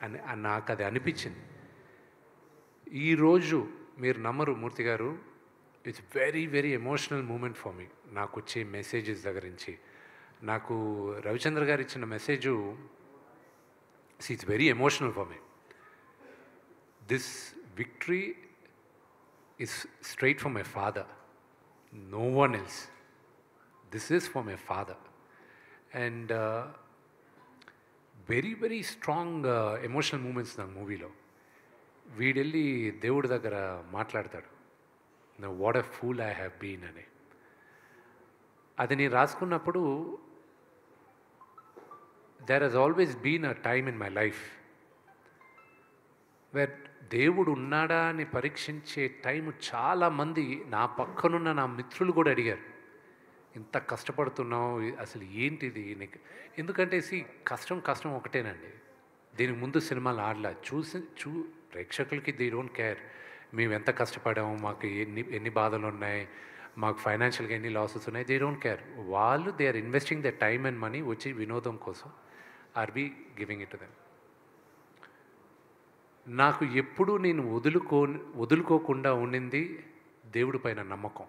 అని నాకు అది అనిపించింది. ఈరోజు మీరు నమ్మరు Murthy garu, it's very very emotional moment for me. నాకు వచ్చే మెసేజెస్ దగ్గర నుంచి నాకు రవిచంద్ర గారు ఇచ్చిన message it's very emotional for me. This victory is straight from my father, no one else. This is for my father. And very very strong emotional moments నా మూవీలో. వీడెళ్ళి దేవుడి దగ్గర మాట్లాడతాడు, what a fool I have been అని. అది నేను రాసుకున్నప్పుడు there he's always been a time in my life where దేవుడు ఉన్నాడా అని పరీక్షించే టైం చాలామంది నా పక్కనున్న నా మిత్రులు కూడా అడిగారు, ఇంత కష్టపడుతున్నావు అసలు ఏంటిది నీకు? ఎందుకంటే కష్టం కష్టం ఒకటేనండి. దీనికి ముందు సినిమాలు ఆడలా ప్రేక్షకులకి దే డోంట్ కేర్ మేము ఎంత కష్టపడాము, మాకు ఎన్ని బాధలు ఉన్నాయి, మాకు ఫైనాన్షియల్గా ఎన్ని లాసెస్ ఉన్నాయి, దే డోంట్ కేర్. వాళ్ళు they are investing the time and money వచ్చి వినోదం కోసం or be giving it to them. నాకు ఎప్పుడూ నేను వదులుకోకుండా ఉండింది దేవుడి పైన నమ్మకం.